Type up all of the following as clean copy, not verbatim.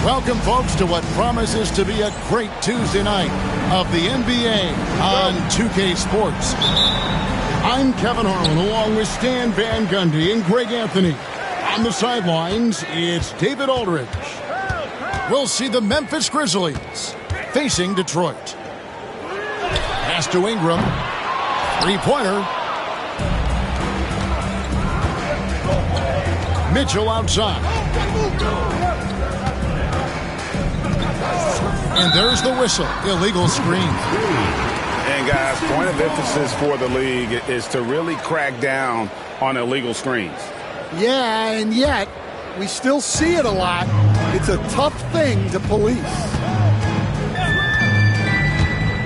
Welcome, folks, to what promises to be a great Tuesday night of the NBA on 2K Sports. I'm Kevin Harlan, along with Stan Van Gundy and Greg Anthony. On the sidelines, it's David Aldridge. We'll see the Memphis Grizzlies facing Detroit. Pass to Ingram. Three-pointer. Mitchell outside. And there's the whistle. Illegal screen. And, guys, point of emphasis for the league is to really crack down on illegal screens. Yeah, and yet we still see it a lot. It's a tough thing to police.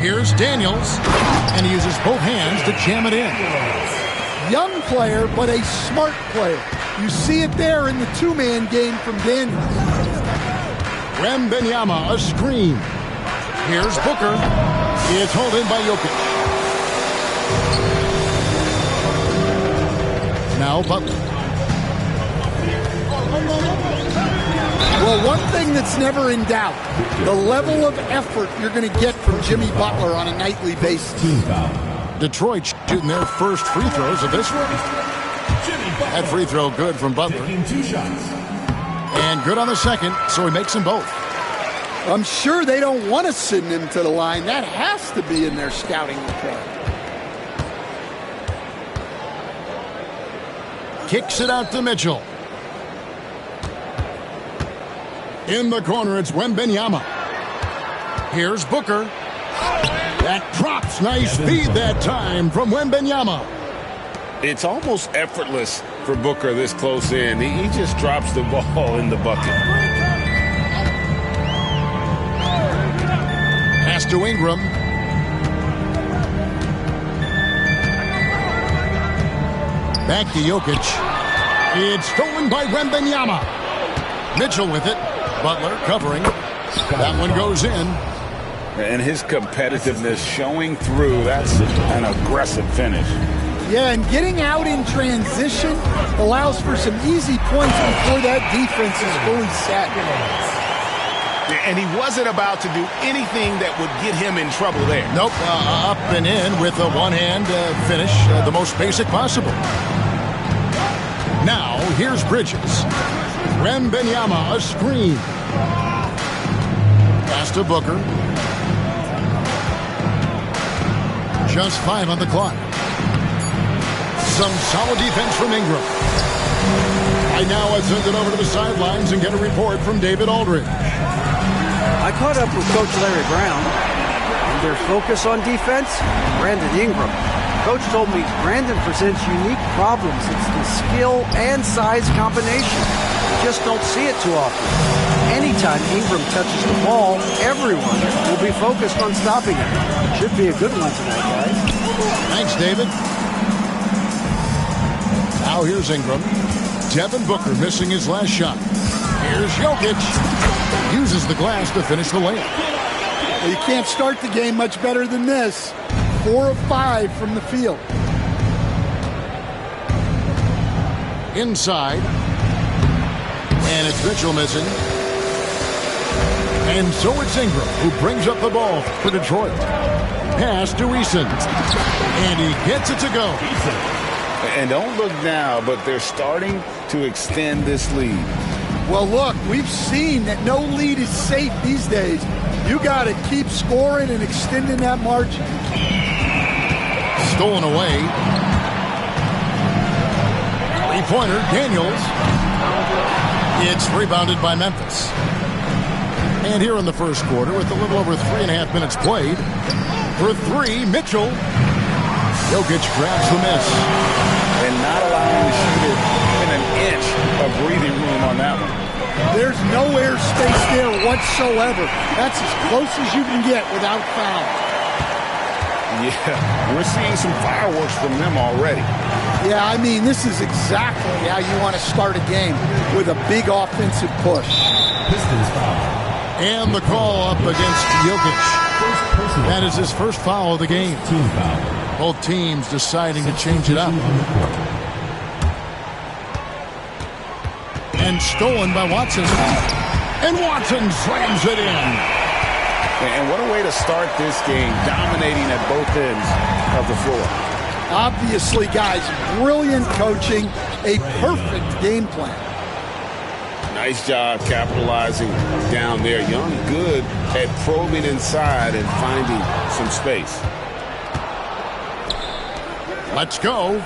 Here's Daniels, and he uses both hands to jam it in. Young player, but a smart player. You see it there in the two-man game from Daniels. Wembanyama, a screen. Here's Booker. It's hauled in by Jokic. Now Butler. Well, one thing that's never in doubt, the level of effort you're going to get from Jimmy Butler on a nightly basis. Detroit shooting their first free throws of this one. That free throw good from Butler. And good on the second, so he makes them both. I'm sure they don't want to send him to the line. That has to be in their scouting report. Kicks it out to Mitchell. In the corner, it's Wembanyama. Here's Booker. That drops. Nice feed that time from Wembanyama. It's almost effortless for Booker this close in. He just drops the ball in the bucket. Pass to Ingram. Back to Jokic. It's stolen by Wembanyama. Mitchell with it. Butler covering. That one goes in. And his competitiveness showing through. That's an aggressive finish. Yeah, and getting out in transition allows for some easy points before that defense is fully set. And he wasn't about to do anything that would get him in trouble there. Nope, up and in with a one-hand finish, the most basic possible. Now, here's Bridges. Wembanyama, a screen. Pass to Booker. Just 5 on the clock. Some solid defense from Ingram. Right now, I send it over to the sidelines and get a report from David Aldridge. I caught up with Coach Larry Brown. And their focus on defense, Brandon Ingram. Coach told me Brandon presents unique problems. It's the skill and size combination. You just don't see it too often. Anytime Ingram touches the ball, everyone will be focused on stopping him. Should be a good one tonight, guys. Thanks, David. Now here's Ingram. Devin Booker missing his last shot. Here's Jokic. Uses the glass to finish the layup. Well, you can't start the game much better than this. 4 of 5 from the field. Inside. And it's Mitchell missing. And so it's Ingram who brings up the ball for Detroit. Pass to Eason. And he gets it to go. And don't look now, but they're starting to extend this lead. Well, look, we've seen that no lead is safe these days. You got to keep scoring and extending that margin. Stolen away. Three-pointer, Daniels. It's rebounded by Memphis. And here in the first quarter, with a little over 3.5 minutes played, for three, Mitchell. Jokic grabs the miss. And not allowing the shooter in an inch of breathing room on that one. There's no air space there whatsoever. That's as close as you can get without foul. Yeah, we're seeing some fireworks from them already. Yeah, I mean, this is exactly how you want to start a game, with a big offensive push. Pistons foul. And the call up against Jokic. That is his first foul of the game. Team foul. Both teams deciding to change it up. And stolen by Watson. And Watson slams it in. And what a way to start this game, dominating at both ends of the floor. Obviously, guys, brilliant coaching, a perfect game plan. Nice job capitalizing down there. Young good at probing inside and finding some space. Let's go.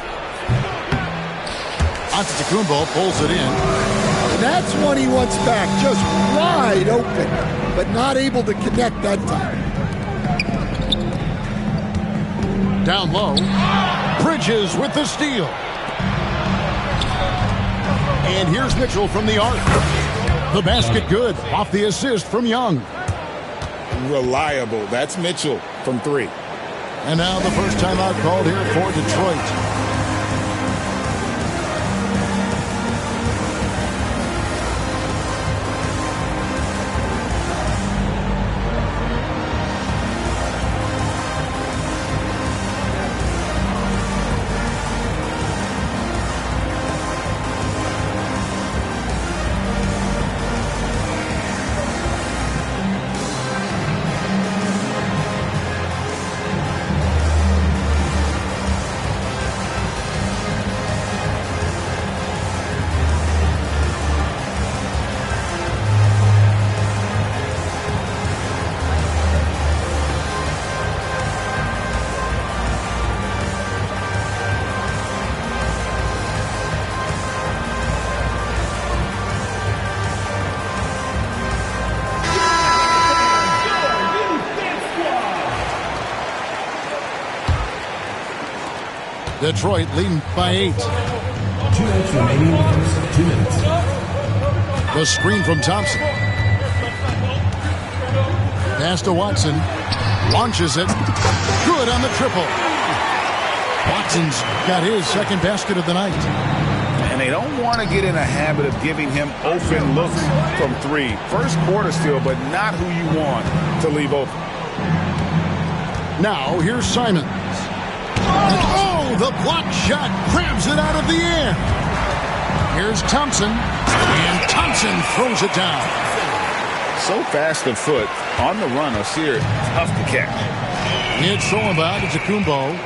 Antetokounmpo pulls it in. And that's one he wants back, just wide open, but not able to connect that time. Down low. Bridges with the steal. And here's Mitchell from the arc. The basket good off the assist from Young. Reliable. That's Mitchell from three. And now the first timeout called here for Detroit. Detroit leading by 8. 2 minutes remaining in the first 2 minutes. The screen from Thompson. Pass to Watson. Launches it. Good on the triple. Watson's got his second basket of the night. And they don't want to get in a habit of giving him open looks from three. First quarter still, but not who you want to leave open. Now here's Simons. Oh, the block shot grabs it out of the air. Here's Thompson, and Thompson throws it down. So fast of foot, on the run, Osir, tough to catch. It's thrown by Antetokounmpo.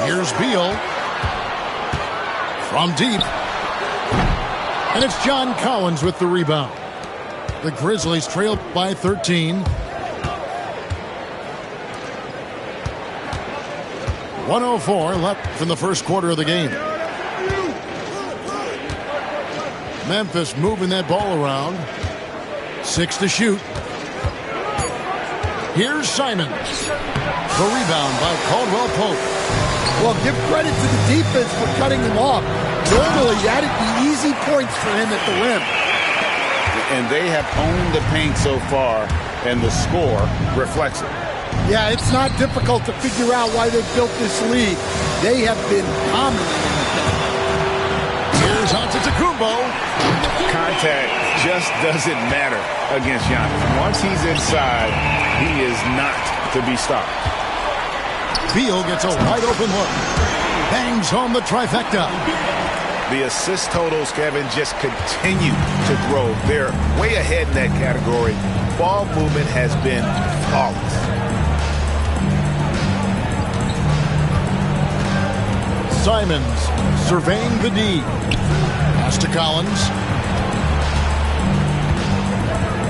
Here's Beal. From deep. And it's John Collins with the rebound. The Grizzlies trailed by 13. 1:04 left from the first quarter of the game. Memphis moving that ball around. 6 to shoot. Here's Simons. The rebound by Caldwell Pope. Well, give credit to the defense for cutting him off. Normally, that'd be easy points for him at the rim. And they have owned the paint so far, and the score reflects it. Yeah, it's not difficult to figure out why they've built this lead. They have been dominating. Here's Antetokounmpo. Contact just doesn't matter against Giannis. Once he's inside, he is not to be stopped. Beal gets a wide open look. Bangs home the trifecta. The assist totals, Kevin, just continue to grow. They're way ahead in that category. Ball movement has been flawless. Simons surveying the D. Pass to Collins.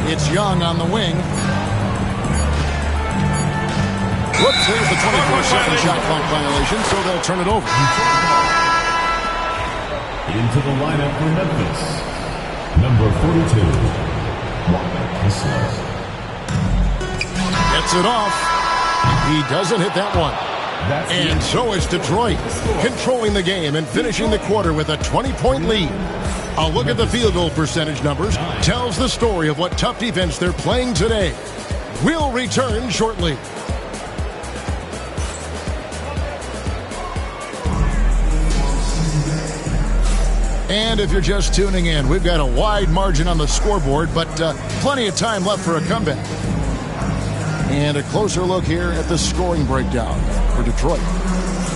It's Young on the wing. Whoops, there's the 24-second shot clock violation, so they'll turn it over. Into the lineup for Memphis, number 42, Walker Kessler. Gets it off. He doesn't hit that one. And so is Detroit, controlling the game and finishing the quarter with a 20-point lead. A look at the field goal percentage numbers tells the story of what tough defense they're playing today. We'll return shortly. And if you're just tuning in, we've got a wide margin on the scoreboard, but plenty of time left for a comeback. And a closer look here at the scoring breakdown for Detroit.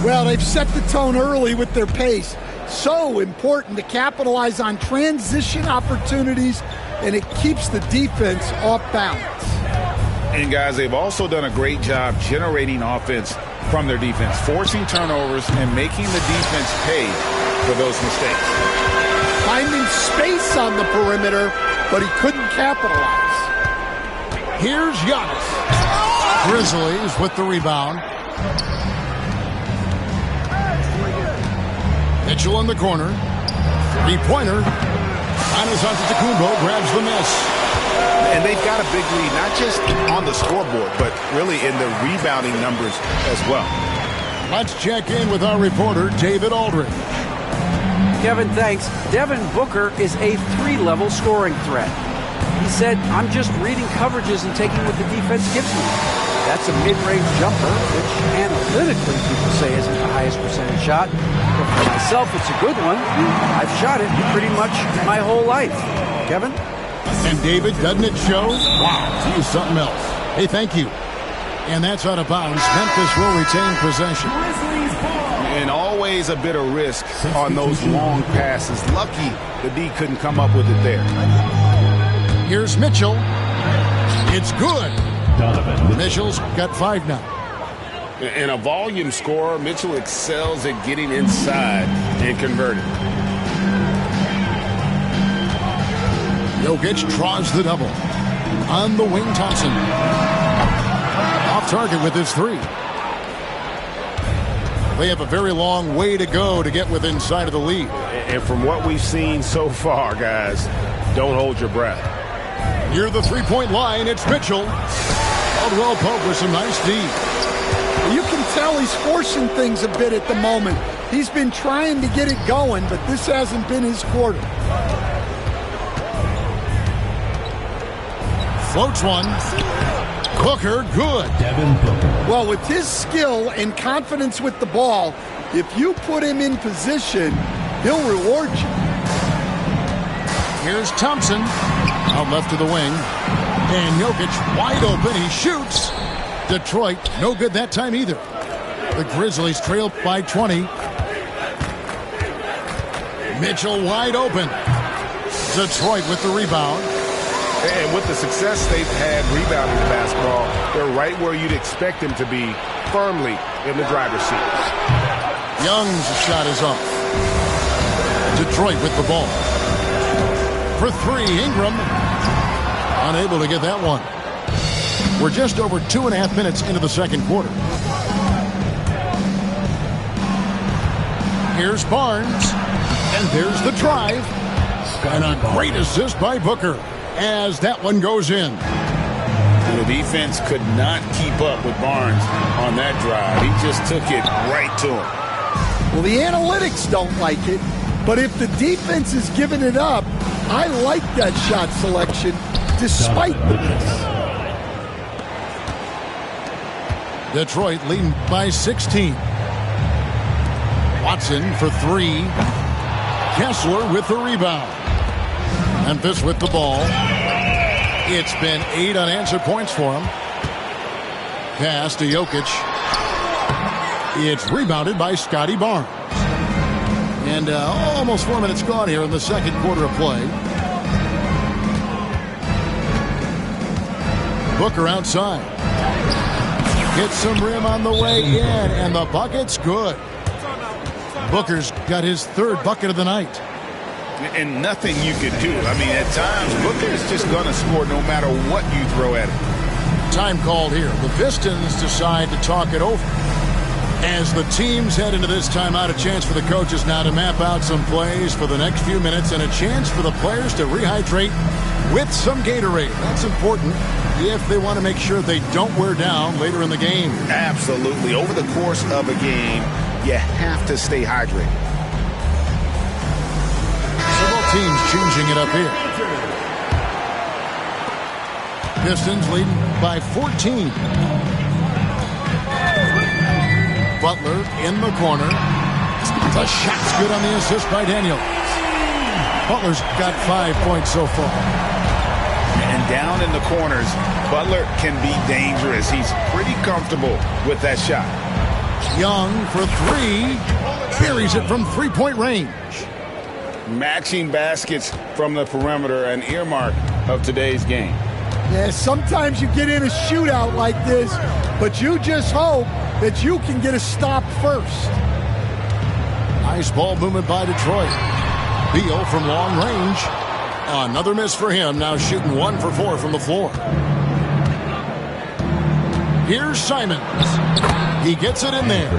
Well, they've set the tone early with their pace. So important to capitalize on transition opportunities, and it keeps the defense off balance. And guys, they've also done a great job generating offense from their defense, forcing turnovers and making the defense pay for those mistakes. Finding space on the perimeter, but he couldn't capitalize. Here's Giannis. Grizzlies with the rebound. Mitchell in the corner. Three-pointer. Giannis Antetokounmpo grabs the miss. And they've got a big lead, not just on the scoreboard, but really in the rebounding numbers as well. Let's check in with our reporter, David Aldridge. Kevin, thanks. Devin Booker is a 3-level scoring threat. He said, I'm just reading coverages and taking what the defense gives me. That's a mid-range jumper, which analytically people say isn't the highest percentage shot. But for myself, it's a good one. I've shot it pretty much my whole life. Kevin? And David, doesn't it show? Wow, he's something else. Hey, thank you. And that's out of bounds. Memphis will retain possession. And always a bit of risk on those long passes. Lucky the D couldn't come up with it there. Here's Mitchell. It's good. Mitchell's got 5 now. And a volume scorer, Mitchell excels at getting inside and converting. Jokic draws the double. On the wing, Thompson. Off target with his 3. They have a very long way to go to get within sight of the lead. And from what we've seen so far, guys, don't hold your breath. Near the three-point line, it's Mitchell. Caldwell Pope with some nice D. You can tell he's forcing things a bit at the moment. He's been trying to get it going, but this hasn't been his quarter. Floats one. Booker, good. Devin Booker. Well, with his skill and confidence with the ball, if you put him in position, he'll reward you. Here's Thompson. Out left to the wing. And Jokic wide open. He shoots. Detroit, no good that time either. The Grizzlies trail by 20. Mitchell wide open. Detroit with the rebound. And with the success they've had rebounding the basketball, they're right where you'd expect them to be, firmly in the driver's seat. Young's shot is off. Detroit with the ball. For 3, Ingram. Unable to get that one. We're just over 2.5 minutes into the second quarter. Here's Barnes. And there's the drive. And a great assist by Booker as that one goes in. The defense could not keep up with Barnes on that drive. He just took it right to him. Well, the analytics don't like it, but if the defense is giving it up, I like that shot selection despite the miss. Detroit leading by 16. Watson for 3. Kessler with the rebound. Memphis with the ball. It's been 8 unanswered points for him. Pass to Jokic. It's rebounded by Scotty Barnes. And almost 4 minutes gone here in the second quarter of play. Booker outside. Gets some rim on the way in, and the bucket's good. Booker's got his 3rd bucket of the night. And nothing you could do. I mean, at times, Booker is just going to score no matter what you throw at him. Time called here. The Pistons decide to talk it over. As the teams head into this timeout, a chance for the coaches now to map out some plays for the next few minutes and a chance for the players to rehydrate with some Gatorade. That's important if they want to make sure they don't wear down later in the game. Absolutely. Over the course of a game, you have to stay hydrated. Several teams changing it up here. Pistons leading by 14. Butler in the corner. The shot's good on the assist by Daniels. Butler's got 5 points so far. And down in the corners, Butler can be dangerous. He's pretty comfortable with that shot. Young for 3. Buries it from three-point range. Matching baskets from the perimeter, an earmark of today's game. Yeah, sometimes you get in a shootout like this, but you just hope that you can get a stop first. Nice ball movement by Detroit. Beal from long range. Another miss for him, now shooting 1 for 4 from the floor. Here's Simons. He gets it in there.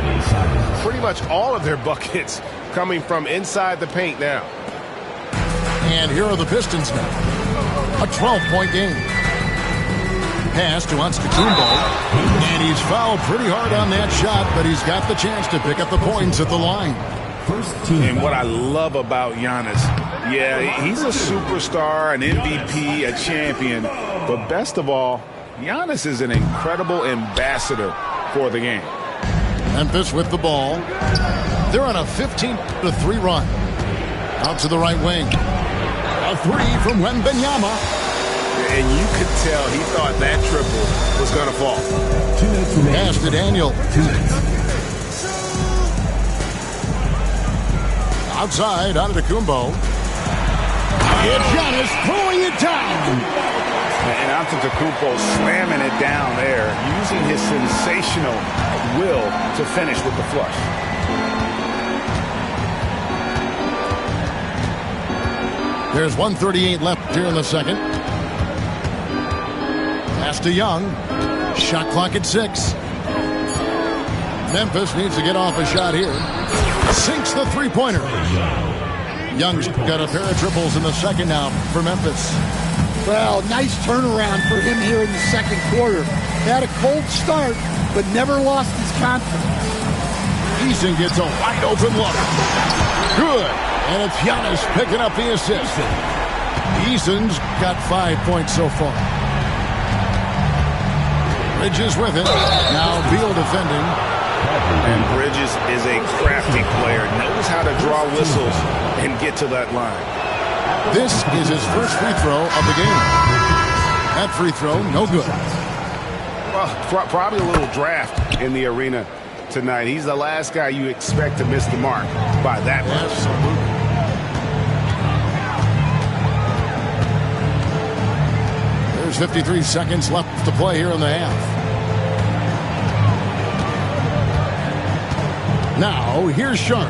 Pretty much all of their buckets coming from inside the paint now. And here are the Pistons now. A 12-point game. Pass to Antetokounmpo. And he's fouled pretty hard on that shot, but he's got the chance to pick up the points at the line. And what I love about Giannis, yeah, he's a superstar, an MVP, a champion. But best of all, Giannis is an incredible ambassador for the game. Memphis with the ball. They're on a 15-3 run. Out to the right wing. A 3 from Wembanyama. And you could tell he thought that triple was going to fall. Pass to Daniel. Outside, Antetokounmpo. It's Giannis throwing it down. And Antetokounmpo slamming it down there, using his sensational will to finish with the flush. There's 1:38 left here in the second. Pass to Young. Shot clock at 6. Memphis needs to get off a shot here. Sinks the three-pointer. Young's got a pair of triples in the second now for Memphis. Well, nice turnaround for him here in the second quarter. Had a cold start, but never lost his confidence. Eason gets a wide-open look. Good. And it's Giannis picking up the assist. Eason's got 5 points so far. Bridges with it. Now Beal defending. And Bridges is a crafty player, knows how to draw whistles and get to that line. This is his first free throw of the game. That free throw, no good. Well, probably a little draft in the arena tonight. He's the last guy you expect to miss the mark by that much. Absolutely. There's 53 seconds left to play here in the half. Now, here's Sharp.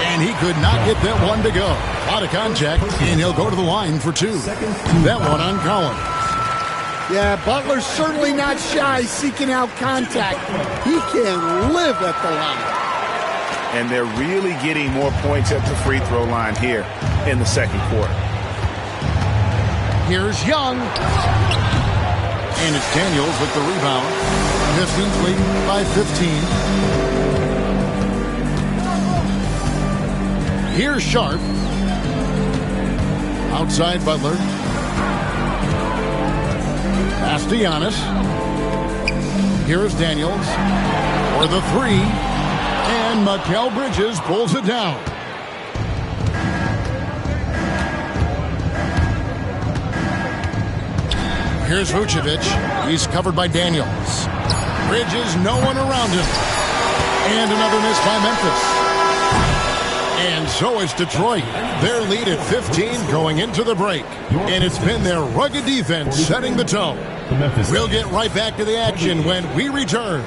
And he could not get that one to go. Out of contact, and he'll go to the line for 2. That one on Collins. Yeah, Butler's certainly not shy seeking out contact. He can live at the line. And they're really getting more points at the free throw line here in the second quarter. Here's Young. And it's Daniels with the rebound. Pistons leading by 15. Here's Sharp. Outside Butler. Pass to Giannis. Here's Daniels for the three. And Mikal Bridges pulls it down. Here's Vucevic. He's covered by Daniels. Bridges, no one around him. And another miss by Memphis. And so is Detroit. Their lead at 15 going into the break. And it's been their rugged defense setting the tone. We'll get right back to the action when we return.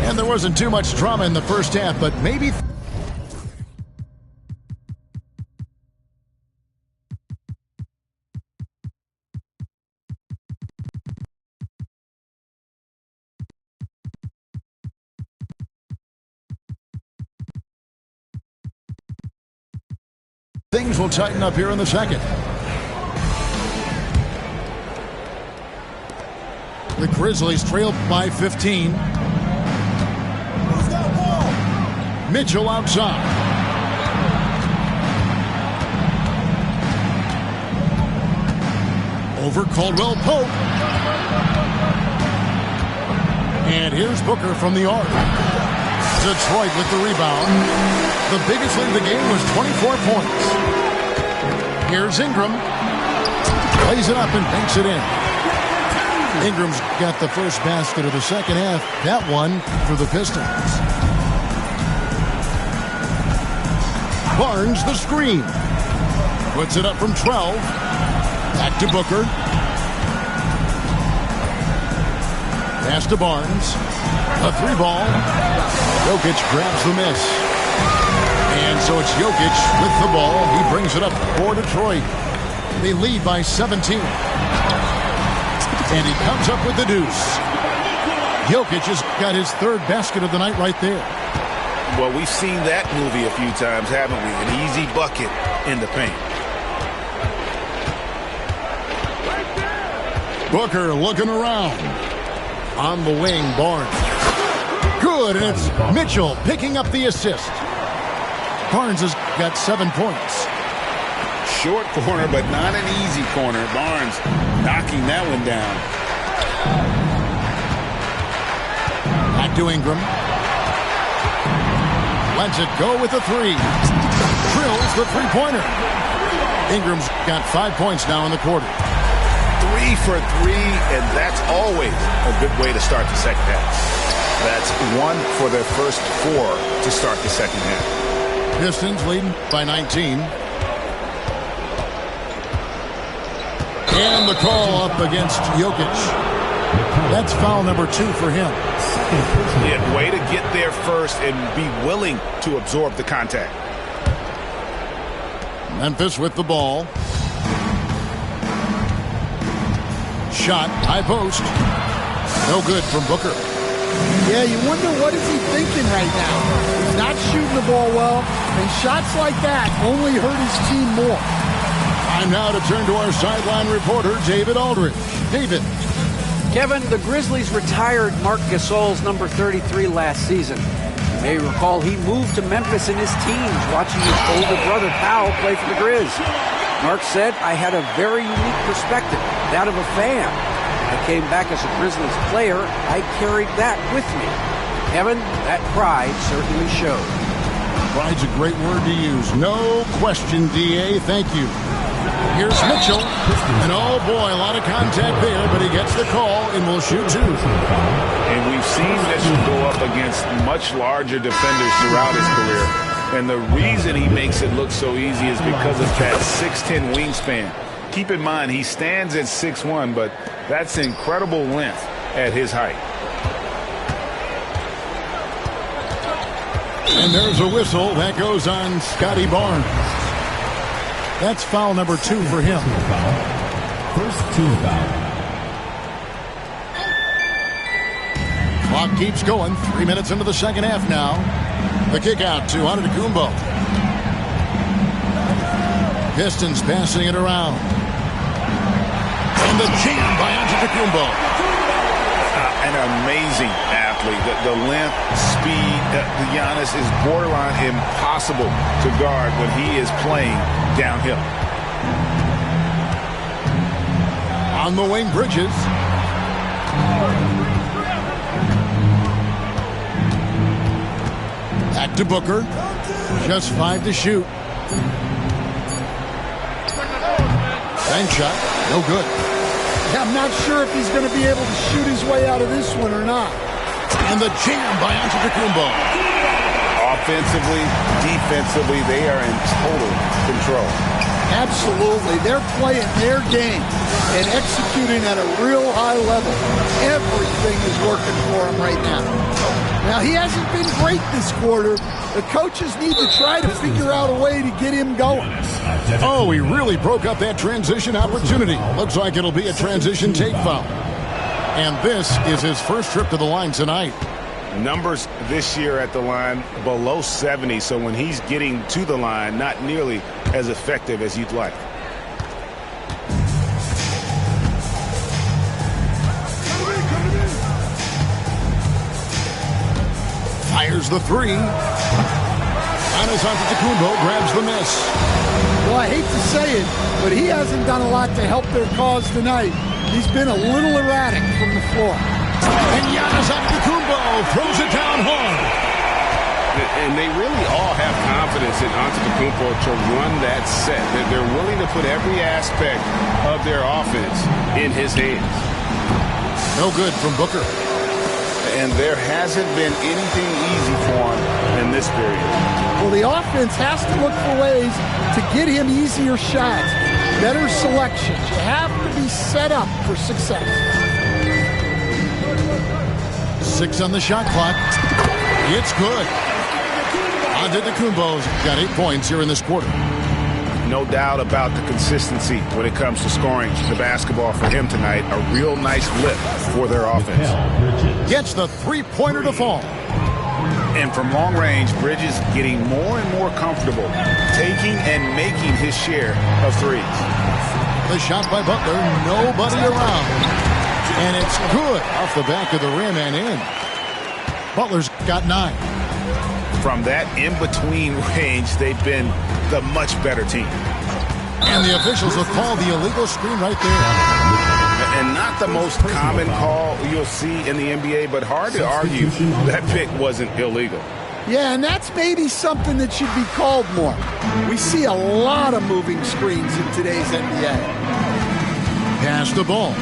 And there wasn't too much drama in the first half, but maybe... things will tighten up here in the second. The Grizzlies trail by 15. Mitchell outside. Over Caldwell Pope. And here's Booker from the arc. Detroit with the rebound. The biggest lead of the game was 24 points. Here's Ingram. Plays it up and banks it in. Ingram's got the first basket of the second half. That one for the Pistons. Barnes the screen. Puts it up from 12. Back to Booker. Pass to Barnes. A three ball. Jokic grabs the miss. And so it's Jokic with the ball. He brings it up for Detroit. They lead by 17. And he comes up with the deuce. Jokic has got his third basket of the night right there. Well, we've seen that movie a few times, haven't we? An easy bucket in the paint. Booker looking around. On the wing, Barnes. Good, and it's Mitchell picking up the assist. Barnes has got 7 points. Short corner, but not an easy corner. Barnes knocking that one down. Back to Ingram. Lets it go with the three. Drills the three-pointer. Ingram's got 5 points now in the quarter. 3 for 3, and that's always a good way to start the second half. That's 1 for their first 4 to start the second half. Pistons leading by 19. And the call up against Jokic. That's foul number 2 for him. Yeah, way to get there first and be willing to absorb the contact. Memphis with the ball. Shot, high post. No good from Booker. Yeah, you wonder what is he thinking right now. He's not shooting the ball well, and shots like that only hurt his team more. Time now to turn to our sideline reporter, David Aldridge. David. Kevin, the Grizzlies retired Marc Gasol's number 33 last season. You may recall he moved to Memphis in his teens, watching his older brother Powell play for the Grizz. Marc said, "I had a very unique perspective, that of a fan. I came back as a Grizzlies player. I carried that with me." Kevin, that pride certainly showed. Pride's a great word to use. No question, D.A. Thank you. Here's Mitchell. And oh boy, a lot of contact there, but he gets the call and will shoot 2. And we've seen Mitchell go up against much larger defenders throughout his career. And the reason he makes it look so easy is because of that 6'10 wingspan. Keep in mind, he stands at 6'1", but that's incredible length at his height. And there's a whistle that goes on Scotty Barnes. That's foul number 2 for him. First team foul. Clock keeps going. 3 minutes into the second half now. The kick out to Antetokounmpo. Pistons passing it around. And the jam by Antetokounmpo. An amazing athlete. The length, speed, Giannis is borderline impossible to guard when he is playing downhill. On the wing, Bridges. Back to Booker. Just 5 to shoot. Bank shot. No good. I'm not sure if he's going to be able to shoot his way out of this one or not. And the jam by Antetokounmpo. Offensively, defensively, they are in total control. Absolutely. They're playing their game and executing at a real high level. Everything is working for him right now. Now, he hasn't been great this quarter. The coaches need to try to figure out a way to get him going. Oh, he really broke up that transition opportunity. Looks like it'll be a transition take foul. And this is his first trip to the line tonight. Numbers this year at the line below 70, so when he's getting to the line, not nearly as effective as you'd like. Fires the three. Giannis Antetokounmpo grabs the miss. Well, I hate to say it, but he hasn't done a lot to help their cause tonight. He's been a little erratic from the floor. And Giannis Antetokounmpo throws it down hard. And they really all have confidence in Antetokounmpo to run that set. They're willing to put every aspect of their offense in his hands. No good from Booker. And there hasn't been anything easy for him in this period. Well, the offense has to look for ways to get him easier shots, better selections. You have to be set up for success. 6 on the shot clock. It's good. Antetokounmpo's got 8 points here in this quarter. No doubt about the consistency when it comes to scoring the basketball for him tonight. A real nice lift for their offense. Gets the three-pointer to fall. And from long range, Bridges getting more and more comfortable taking and making his share of threes. The shot by Butler, nobody around. And it's good off the back of the rim and in. Butler's got 9. From that in-between range, they've been the much better team. And the officials will call the illegal screen right there. And not the most common call you'll see in the NBA, but hard to argue that pick wasn't illegal. Yeah, and that's maybe something that should be called more. We see a lot of moving screens in today's NBA. Pass the ball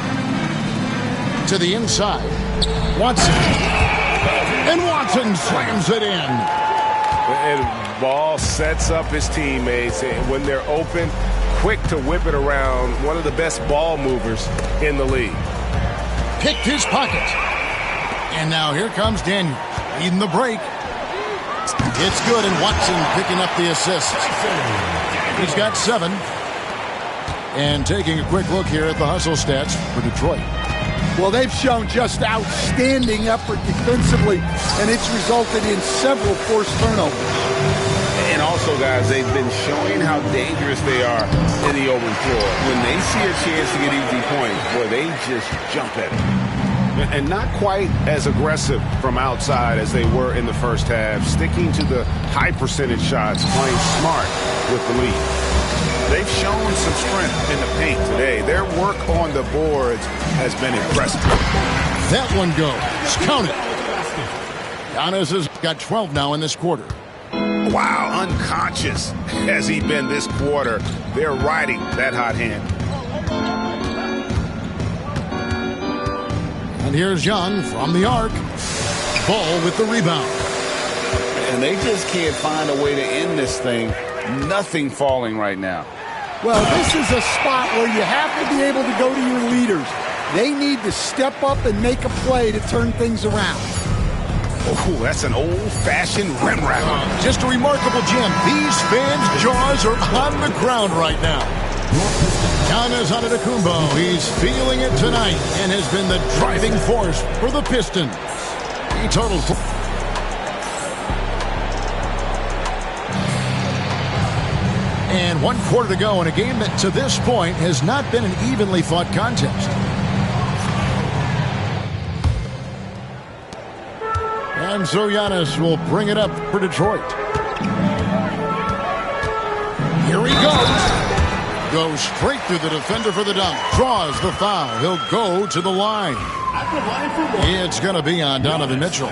to the inside. Watson. And Watson slams it in. And Ball sets up his teammates, and when they're open, quick to whip it around. One of the best ball movers in the league. Picked his pocket. And now here comes Daniel. Leading the break. It's good, and Watson picking up the assist. He's got 7. And taking a quick look here at the hustle stats for Detroit. Well, they've shown just outstanding effort defensively, and it's resulted in several forced turnovers. And also, guys, they've been showing how dangerous they are in the open floor. When they see a chance to get easy points, boy, they just jump at it. And not quite as aggressive from outside as they were in the first half, sticking to the high percentage shots, playing smart with the lead. They've shown some strength in the paint today. Their work on the boards has been impressive. That one goes. Count it. Giannis has got 12 now in this quarter. Wow, unconscious has he been this quarter. They're riding that hot hand. And here's Young from the arc. Ball with the rebound. And they just can't find a way to end this thing. Nothing falling right now. Well, this is a spot where you have to be able to go to your leaders. They need to step up and make a play to turn things around. Oh, that's an old-fashioned rim wrap. Just a remarkable jam. These fans' jaws are on the ground right now. Giannis Antetokounmpo, he's feeling it tonight and has been the driving force for the Pistons. He totals. And 1 quarter to go in a game that to this point has not been an evenly fought contest. And so Giannis will bring it up for Detroit. Here he goes. Goes straight through the defender for the dunk. Draws the foul. He'll go to the line. It's going to be on Donovan Mitchell.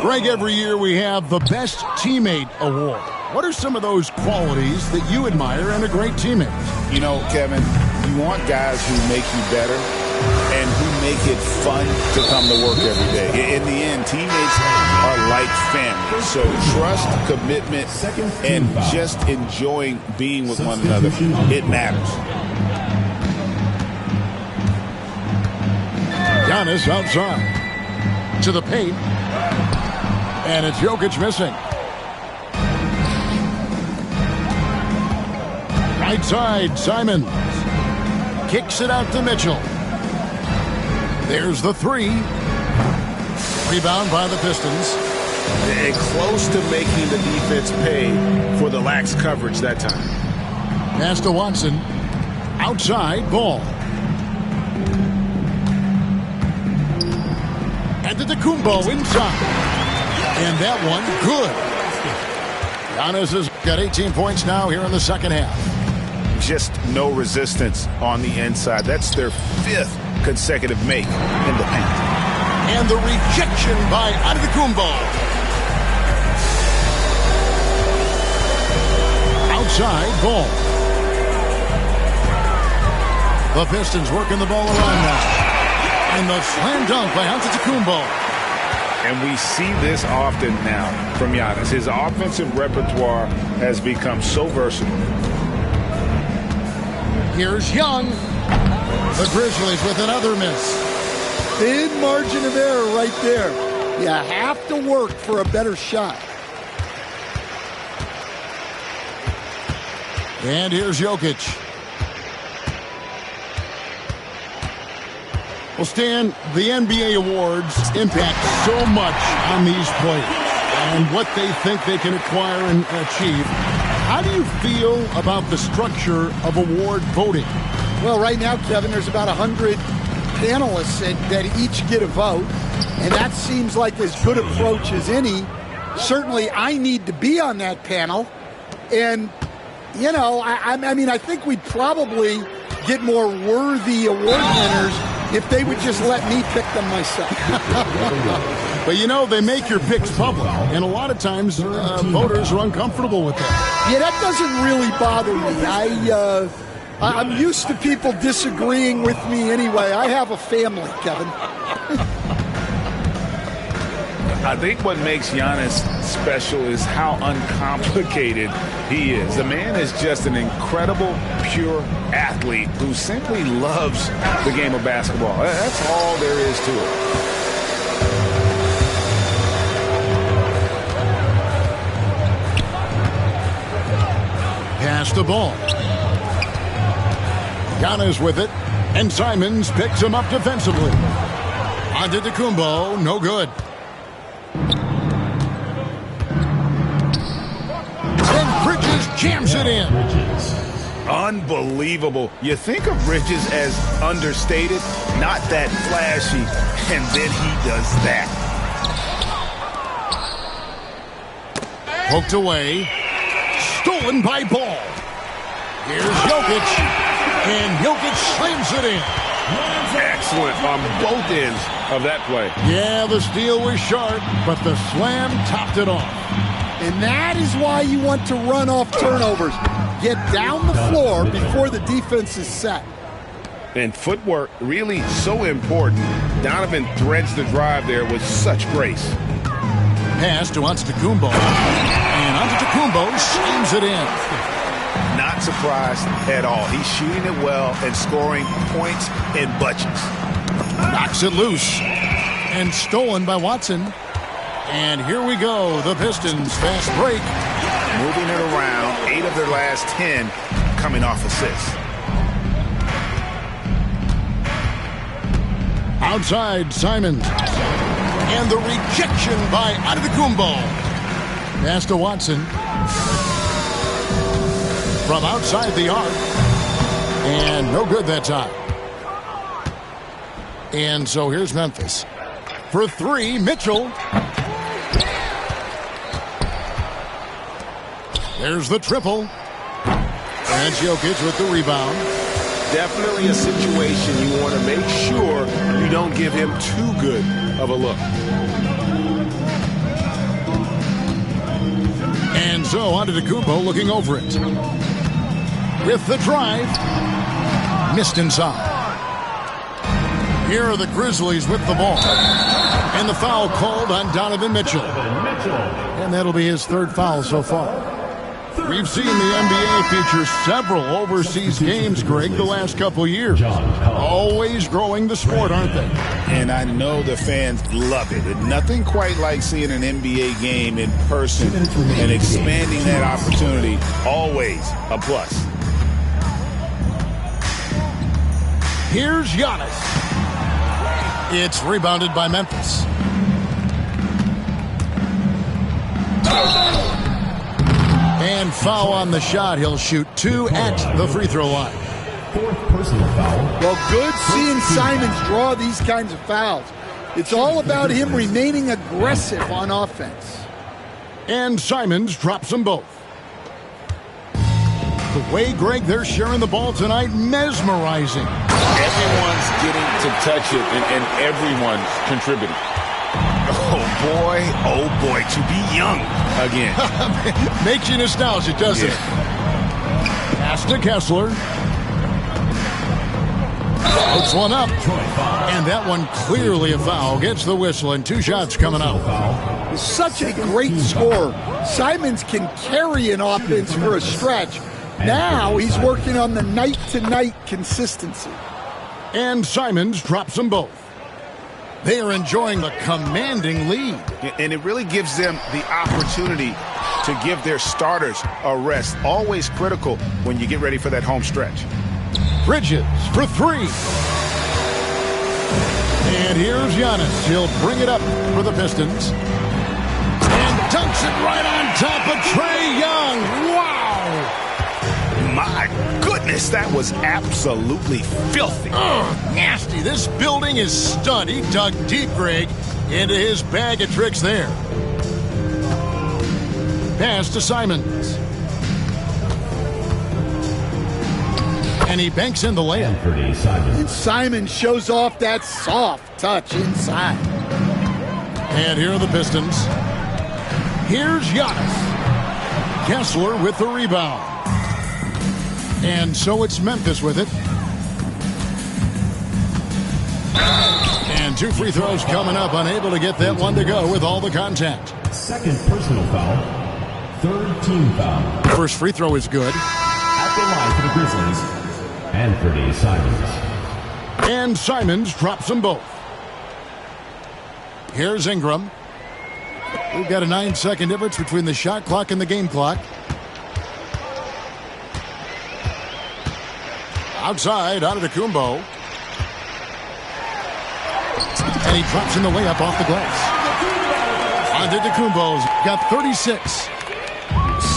Greg, every year we have the Best Teammate Award. What are some of those qualities that you admire in a great teammate? You know, Kevin, you want guys who make you better and who make it fun to come to work every day. In the end, teammates are like family. So trust, commitment, and just enjoying being with one another, it matters. Giannis outside to the paint. And it's Jokic missing. Right side, Simons. Kicks it out to Mitchell. There's the three. Rebound by the Pistons. And close to making the defense pay for the lax coverage that time. Pass to Watson. Outside, Ball. Antetokounmpo inside. And that one, good. Giannis has got 18 points now here in the second half. Just no resistance on the inside. That's their 5th consecutive make in the paint. And the rejection by Antetokounmpo. Outside, Ball. The Pistons working the ball around now. And the slam dunk by Antetokounmpo. And we see this often now from Giannis. His offensive repertoire has become so versatile. Here's Young. The Grizzlies with another miss. Thin margin of error right there. You have to work for a better shot. And here's Jokic. Well, Stan, the NBA awards impact so much on these players and what they think they can acquire and achieve. How do you feel about the structure of award voting? Well, right now, Kevin, there's about 100 panelists that each get a vote, and that seems like as good approach as any. Certainly, I need to be on that panel, and, you know, I mean, I think we'd probably get more worthy award winners if they would just let me pick them myself. But, you know, they make your picks public, and a lot of times voters are uncomfortable with that. Yeah, that doesn't really bother me. I'm used to people disagreeing with me anyway. I have a family, Kevin. I think what makes Giannis special is how uncomplicated he is. The man is just an incredible, pure athlete who simply loves the game of basketball. That's all there is to it. Pass the ball. Giannis with it, and Simons picks him up defensively. Antetokounmpo, no good. And Bridges jams it in. Unbelievable. You think of Bridges as understated, not that flashy, and then he does that. Poked away. Stolen by Ball. Here's Jokic. And Jokic slams it in. Excellent on both ends of that play. Yeah, the steal was sharp, but the slam topped it off. And that is why you want to run off turnovers. Get down the floor before the defense is set. And footwork really so important. Donovan threads the drive there with such grace. Pass to Antetokounmpo. And Antetokounmpo slams it in. Not surprised at all. He's shooting it well and scoring points in bunches. Knocks it loose. And stolen by Watson. And here we go. The Pistons fast break. Moving it around. 8 of their last 10 coming off assists. Outside, Simons. And the rejection by Antetokounmpo. Pass to Watson. From outside the arc. And no good that time. And so here's Memphis. For three, Mitchell. There's the triple. And Jokic with the rebound. Definitely a situation you want to make sure you don't give him too good of a look. And so Antetokounmpo looking over it. With the drive. Missed inside. Here are the Grizzlies with the ball. And the foul called on Donovan Mitchell. And that'll be his third foul so far. We've seen the NBA feature several overseas games, Greg, the last couple years. Always growing the sport, aren't they? And I know the fans love it. Nothing quite like seeing an NBA game in person and expanding that opportunity. Always a plus. Here's Giannis. It's rebounded by Memphis. And foul on the shot. He'll shoot 2 at the free throw line. Fourth personal foul. Well, good seeing Simons draw these kinds of fouls. It's all about him remaining aggressive on offense. And Simons drops them both. The way, Greg, they're sharing the ball tonight, mesmerizing. Everyone's getting to touch it, and everyone's contributing. Oh boy, to be young again. Makes you nostalgic, doesn't it? Pass to Kessler. Puts one up. And that one clearly a foul. Gets the whistle, and 2 shots coming out. Such a great scorer. Simons can carry an offense for a stretch. Now he's working on the night-to-night consistency. And Simons drops them both. They are enjoying the commanding lead. And it really gives them the opportunity to give their starters a rest. Always critical when you get ready for that home stretch. Bridges for 3. And here's Giannis. He'll bring it up for the Pistons. And dunks it right on top of Trae Young. Wow! My goodness, that was absolutely filthy. Nasty. This building is stunned. He dug deep, Greg, into his bag of tricks there. Pass to Simons. And he banks in the layup. And Simons shows off that soft touch inside. And here are the Pistons. Here's Giannis. Kessler with the rebound. And so it's Memphis with it. And 2 free throws coming up. Unable to get that one to go with all the contact. Second personal foul. Third team foul. First free throw is good. At the line for the Grizzlies, Anthony Simons. And Simons drops them both. Here's Ingram. We've got a 9-second difference between the shot clock and the game clock. Outside, Antetokounmpo. And he drops in the layup off the glass. Antetokounmpo's got 36.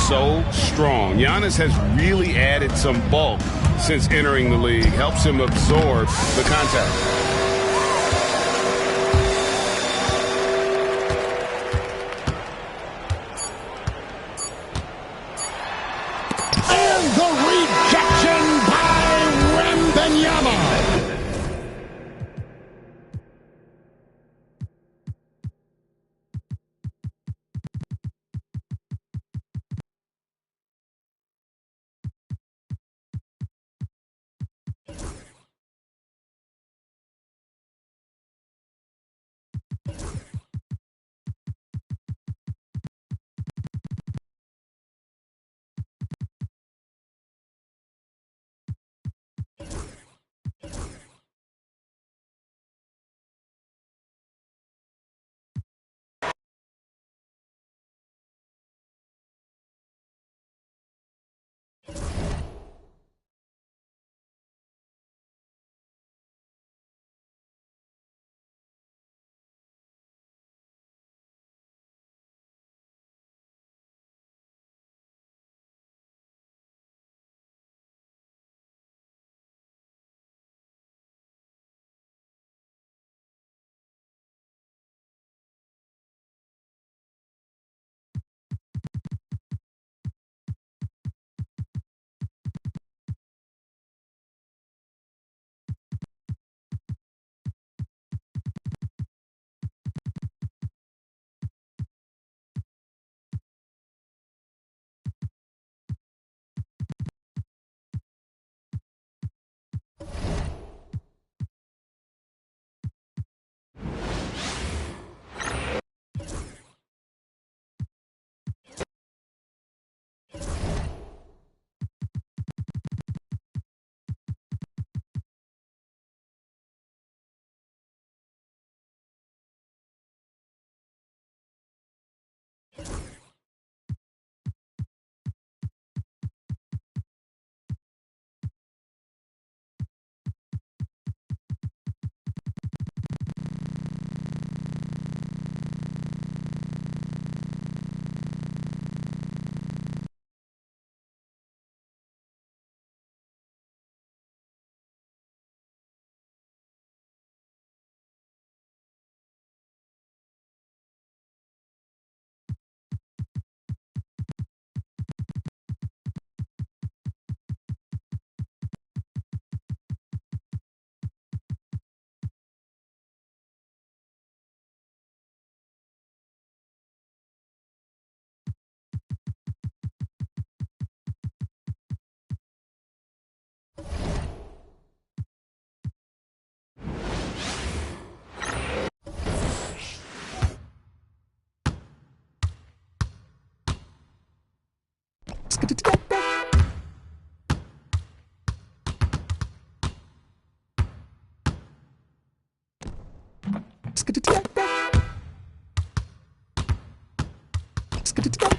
So strong. Giannis has really added some bulk since entering the league. Helps him absorb the contact. Let's get it together.